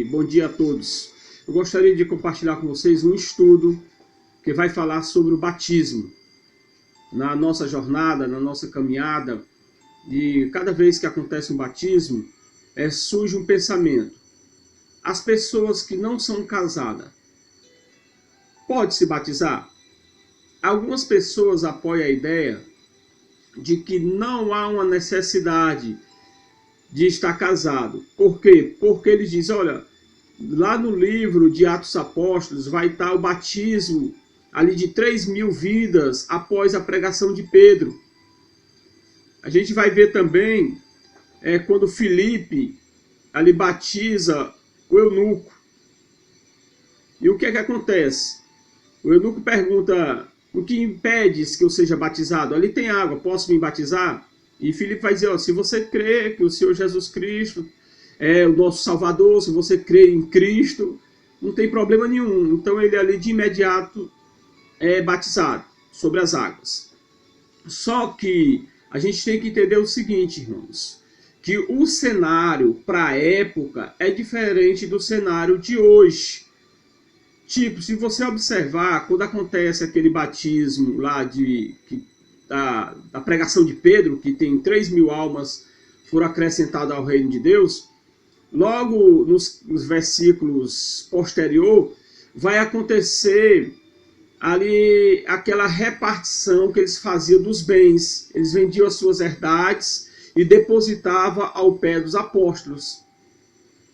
Bom dia a todos. Eu gostaria de compartilhar com vocês um estudo que vai falar sobre o batismo. Na nossa jornada, na nossa caminhada, e cada vez que acontece um batismo, surge um pensamento. As pessoas que não são casadas, pode se batizar? Algumas pessoas apoiam a ideia de que não há uma necessidade de estar casado. Por quê? Porque eles dizem, olha, lá no livro de Atos Apóstolos vai estar o batismo ali de 3.000 vidas após a pregação de Pedro. A gente vai ver também quando Filipe ali batiza o eunuco. E o que é que acontece? O eunuco pergunta, o que impede que eu seja batizado? Ali tem água, posso me batizar? E Filipe vai dizer, ó, se você crê que o Senhor Jesus Cristo é o nosso Salvador, se você crê em Cristo, não tem problema nenhum. Então ele ali de imediato é batizado sobre as águas. Só que a gente tem que entender o seguinte, irmãos, que o cenário para a época é diferente do cenário de hoje. Tipo, se você observar, quando acontece aquele batismo lá da pregação de Pedro, que tem 3.000 almas foram acrescentadas ao reino de Deus, logo nos versículos posterior vai acontecer ali aquela repartição que eles faziam dos bens. Eles vendiam as suas herdades e depositavam ao pé dos apóstolos.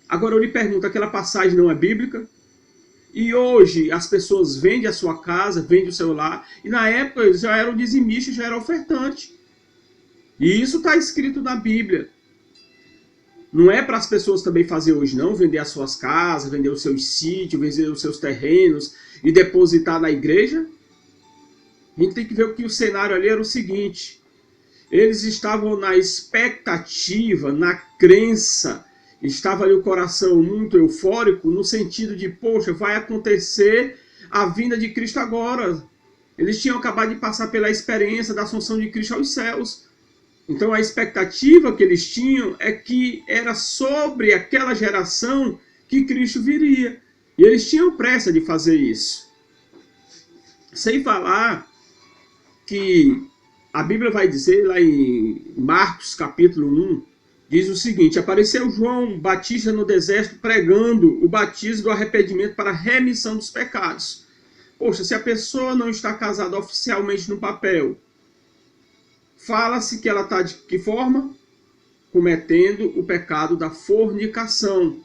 Agora eu lhe pergunto, aquela passagem não é bíblica? E hoje as pessoas vendem a sua casa, vendem o seu lar, e na época eles já eram dizimistas, já eram ofertantes. E isso está escrito na Bíblia. Não é para as pessoas também fazer hoje não, vender as suas casas, vender os seus sítios, vender os seus terrenos e depositar na igreja. A gente tem que ver que o cenário ali era o seguinte, eles estavam na expectativa, na crença, estava ali o coração muito eufórico, no sentido de, poxa, vai acontecer a vinda de Cristo agora. Eles tinham acabado de passar pela experiência da assunção de Cristo aos céus. Então a expectativa que eles tinham é que era sobre aquela geração que Cristo viria. E eles tinham pressa de fazer isso. Sem falar que a Bíblia vai dizer lá em Marcos capítulo 1, diz o seguinte, apareceu João Batista no deserto pregando o batismo do arrependimento para a remissão dos pecados. Poxa, se a pessoa não está casada oficialmente no papel, fala-se que ela está de que forma? Cometendo o pecado da fornicação.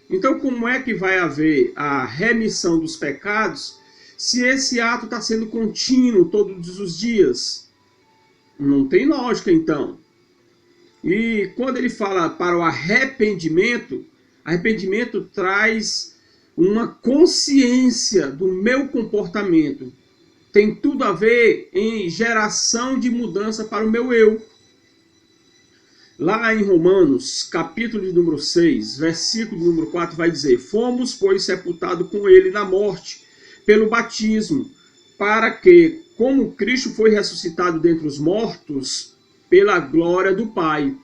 Então como é que vai haver a remissão dos pecados se esse ato está sendo contínuo todos os dias? Não tem lógica então. E quando ele fala para o arrependimento, arrependimento traz uma consciência do meu comportamento. Tem tudo a ver em geração de mudança para o meu eu. Lá em Romanos, capítulo de número 6, versículo número 4, vai dizer, fomos, pois, sepultados com ele na morte, pelo batismo, para que, como Cristo foi ressuscitado dentre os mortos, pela glória do Pai.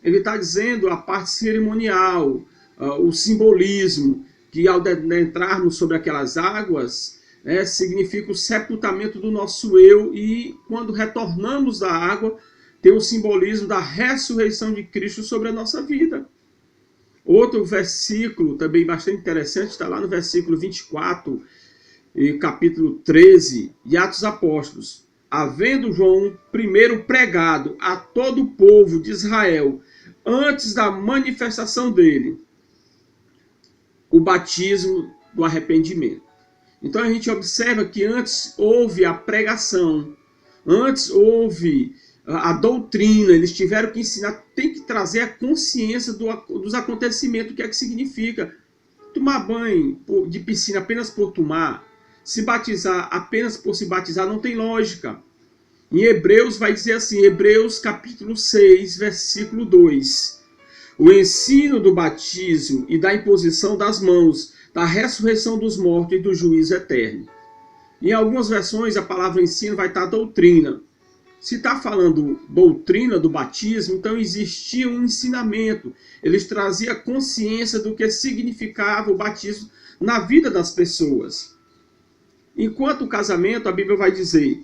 Ele está dizendo a parte cerimonial, o simbolismo, que ao entrarmos sobre aquelas águas, significa o sepultamento do nosso eu, e quando retornamos da água, tem o simbolismo da ressurreição de Cristo sobre a nossa vida. Outro versículo também bastante interessante, está lá no versículo 24, capítulo 13, de Atos Apóstolos. Havendo João primeiro pregado a todo o povo de Israel, antes da manifestação dele, o batismo do arrependimento. Então a gente observa que antes houve a pregação, antes houve a doutrina, eles tiveram que ensinar, tem que trazer a consciência dos acontecimentos, o que é que significa. Tomar banho de piscina apenas por tomar, se batizar apenas por se batizar, não tem lógica. Em Hebreus vai dizer assim, Hebreus capítulo 6, versículo 2. O ensino do batismo e da imposição das mãos, da ressurreição dos mortos e do juízo eterno. Em algumas versões a palavra ensino vai estar doutrina. Se está falando doutrina do batismo, então existia um ensinamento. Eles traziam consciência do que significava o batismo na vida das pessoas. Enquanto o casamento, a Bíblia vai dizer,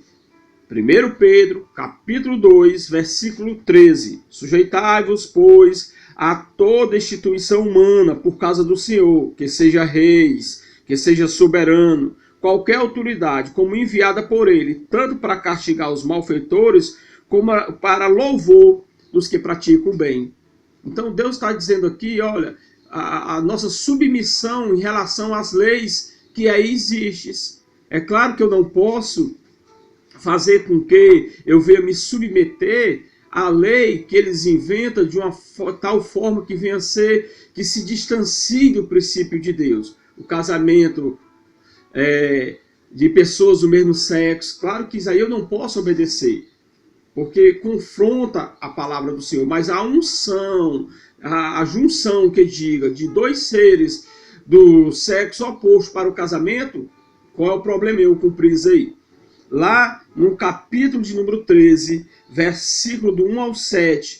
1 Pedro, capítulo 2, versículo 13, sujeitai-vos, pois, a toda instituição humana por causa do Senhor, que seja reis, que seja soberano, qualquer autoridade, como enviada por ele, tanto para castigar os malfeitores, como para louvor dos que praticam o bem. Então Deus está dizendo aqui, olha, a nossa submissão em relação às leis que aí existem. É claro que eu não posso fazer com que eu venha me submeter à lei que eles inventam de uma tal forma que venha a ser, que se distancie do princípio de Deus. O casamento de pessoas do mesmo sexo, claro que isso aí eu não posso obedecer, porque confronta a palavra do Senhor, mas a unção, a junção que diga de dois seres do sexo oposto para o casamento, qual é o problema eu cumprir isso aí? Lá no capítulo de número 13, versículo do 1 ao 7,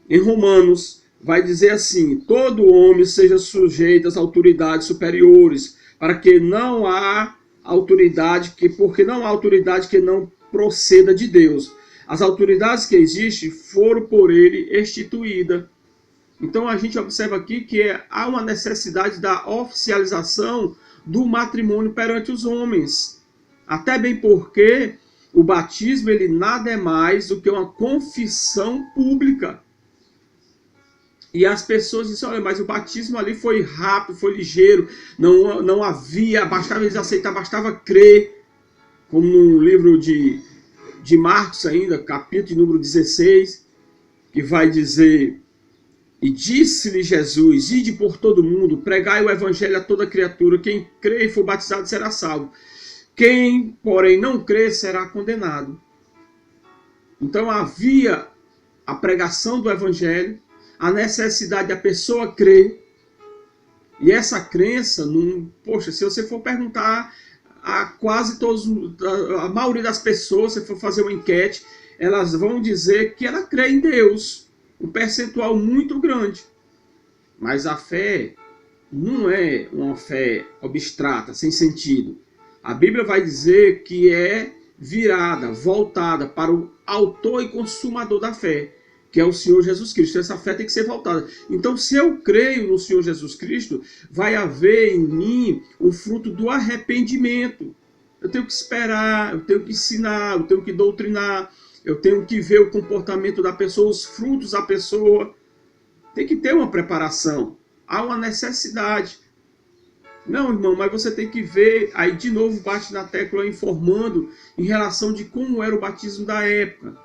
em Romanos, vai dizer assim, todo homem seja sujeito às autoridades superiores, para que não há autoridade, porque não há autoridade que não proceda de Deus. As autoridades que existem foram por ele instituídas. Então a gente observa aqui que há uma necessidade da oficialização do matrimônio perante os homens. Até bem porque o batismo ele nada é mais do que uma confissão pública. E as pessoas dizem, olha, mas o batismo ali foi rápido, foi ligeiro, não havia, bastava eles aceitar, bastava crer. Como no livro de Marcos ainda, capítulo número 16, que vai dizer, e disse-lhe Jesus, ide por todo mundo, pregai o evangelho a toda criatura, quem crê e for batizado será salvo. Quem, porém, não crê será condenado. Então havia a pregação do evangelho, a necessidade da pessoa crer, e essa crença, poxa, se você for perguntar a quase todos, a maioria das pessoas, se for fazer uma enquete, elas vão dizer que ela crê em Deus, um percentual muito grande. Mas a fé não é uma fé abstrata, sem sentido. A Bíblia vai dizer que é virada, voltada para o autor e consumador da fé, que é o Senhor Jesus Cristo. Essa fé tem que ser voltada. Então, se eu creio no Senhor Jesus Cristo, vai haver em mim o fruto do arrependimento. Eu tenho que esperar, eu tenho que ensinar, eu tenho que doutrinar, eu tenho que ver o comportamento da pessoa, os frutos da pessoa. Tem que ter uma preparação. Há uma necessidade. Não, irmão, mas você tem que ver, aí de novo bate na tecla informando em relação de como era o batismo da época.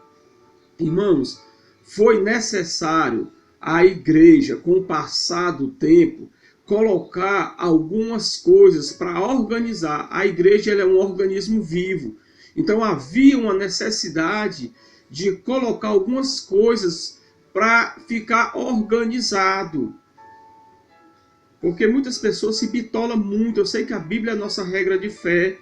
Irmãos, foi necessário a igreja, com o passar do tempo, colocar algumas coisas para organizar. A igreja ela é um organismo vivo. Então havia uma necessidade de colocar algumas coisas para ficar organizado. Porque muitas pessoas se bitolam muito. Eu sei que a Bíblia é a nossa regra de fé.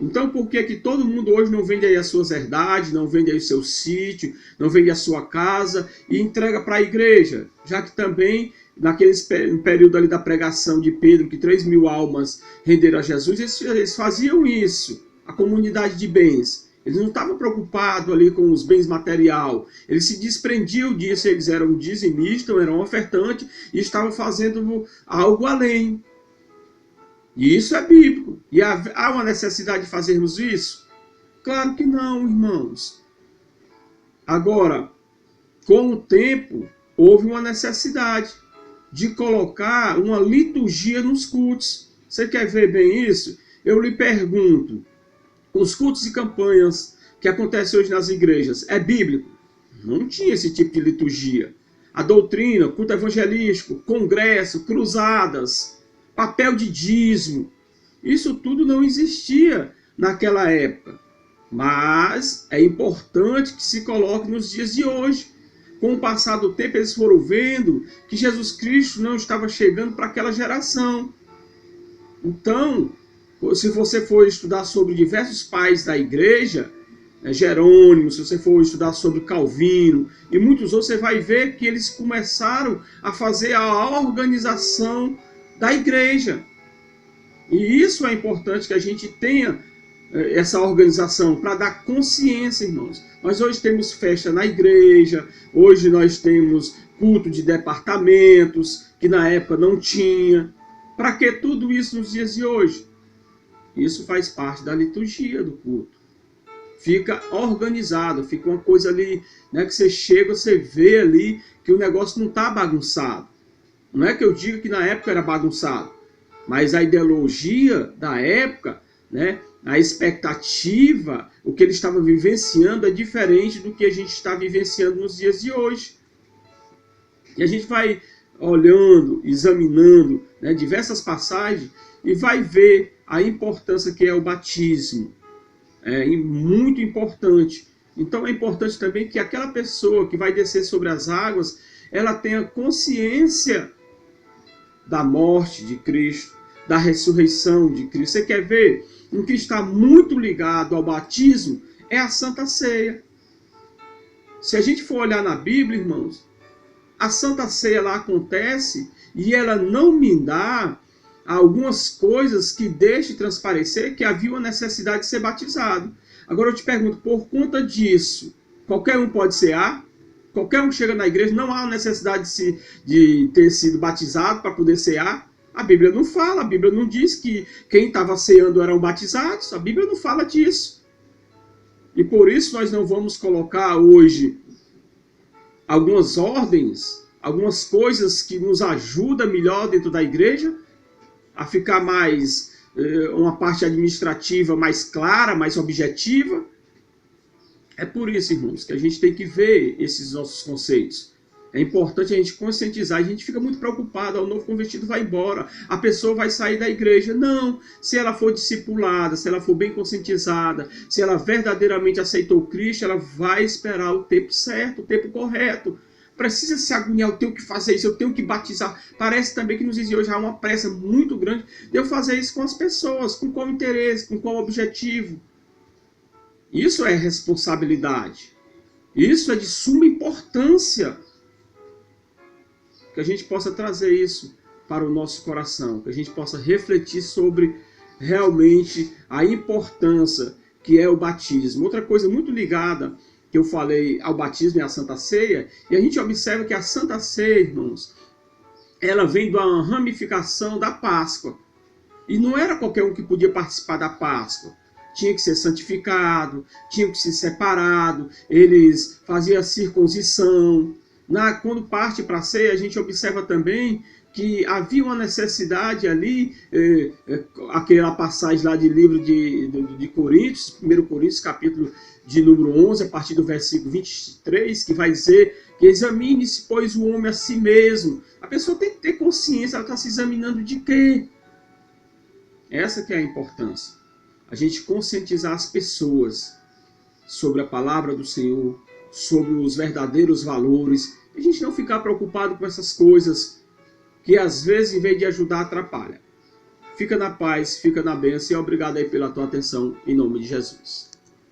Então por que todo mundo hoje não vende aí as suas herdades, não vende aí o seu sítio, não vende a sua casa e entrega para a igreja? Já que também, naquele período ali da pregação de Pedro, que 3.000 almas renderam a Jesus, eles faziam isso, a comunidade de bens. Eles não estavam preocupados ali com os bens material. Eles se desprendiam disso, eles eram dizimistas, eram ofertantes e estavam fazendo algo além. E isso é bíblico. E há uma necessidade de fazermos isso? Claro que não, irmãos. Agora, com o tempo, houve uma necessidade de colocar uma liturgia nos cultos. Você quer ver bem isso? Eu lhe pergunto, os cultos e campanhas que acontecem hoje nas igrejas, é bíblico? Não tinha esse tipo de liturgia. A doutrina, culto evangelístico, congresso, cruzadas, papel de dízimo, isso tudo não existia naquela época. Mas é importante que se coloque nos dias de hoje. Com o passar do tempo, eles foram vendo que Jesus Cristo não estava chegando para aquela geração. Então, se você for estudar sobre diversos pais da igreja, Jerônimo, se você for estudar sobre Calvino e muitos outros, você vai ver que eles começaram a fazer a organização da igreja. E isso é importante que a gente tenha essa organização para dar consciência, irmãos. Nós hoje temos festa na igreja, hoje nós temos culto de departamentos, que na época não tinha. Para que tudo isso nos dias de hoje? Isso faz parte da liturgia do culto. Fica organizado, fica uma coisa ali, né, que você chega, você vê ali que o negócio não está bagunçado. Não é que eu diga que na época era bagunçado, mas a ideologia da época, né, a expectativa, o que ele estava vivenciando é diferente do que a gente está vivenciando nos dias de hoje. E a gente vai olhando, examinando, né, diversas passagens e vai ver a importância que é o batismo. É muito importante. Então é importante também que aquela pessoa que vai descer sobre as águas, ela tenha consciência da morte de Cristo, da ressurreição de Cristo. Você quer ver? O que está muito ligado ao batismo é a Santa Ceia. Se a gente for olhar na Bíblia, irmãos, a Santa Ceia lá acontece e ela não me dá algumas coisas que deixem transparecer que havia uma necessidade de ser batizado. Agora eu te pergunto, por conta disso, qualquer um pode cear? Qualquer um que chega na igreja, não há necessidade de ter sido batizado para poder cear? A Bíblia não fala, a Bíblia não diz que quem estava ceando eram batizados, a Bíblia não fala disso. E por isso nós não vamos colocar hoje algumas ordens, algumas coisas que nos ajudam melhor dentro da igreja, a ficar mais, uma parte administrativa mais clara, mais objetiva. É por isso, irmãos, que a gente tem que ver esses nossos conceitos. É importante a gente conscientizar. A gente fica muito preocupado, o novo convertido vai embora, a pessoa vai sair da igreja. Não, se ela for discipulada, se ela for bem conscientizada, se ela verdadeiramente aceitou Cristo, ela vai esperar o tempo certo, o tempo correto. Precisa se agoniar, eu tenho que fazer isso, eu tenho que batizar. Parece também que nos dias de hoje há uma pressa muito grande de eu fazer isso com as pessoas, com qual interesse, com qual objetivo. Isso é responsabilidade. Isso é de suma importância. Que a gente possa trazer isso para o nosso coração, que a gente possa refletir sobre realmente a importância que é o batismo. Outra coisa muito ligada que eu falei ao batismo e à Santa Ceia, e a gente observa que a Santa Ceia, irmãos, ela vem de uma ramificação da Páscoa. E não era qualquer um que podia participar da Páscoa. Tinha que ser santificado, tinha que ser separado, eles faziam a circuncisão. Quando parte para a ceia, a gente observa também que havia uma necessidade ali, aquela passagem lá de livro de Coríntios, 1 Coríntios, capítulo de número 11, a partir do versículo 23, que vai dizer que examine-se, pois, o homem a si mesmo. A pessoa tem que ter consciência, ela está se examinando de quê? Essa que é a importância. A gente conscientizar as pessoas sobre a palavra do Senhor, sobre os verdadeiros valores, e a gente não ficar preocupado com essas coisas que às vezes, em vez de ajudar, atrapalha. Fica na paz, fica na bênção e obrigado aí pela tua atenção, em nome de Jesus.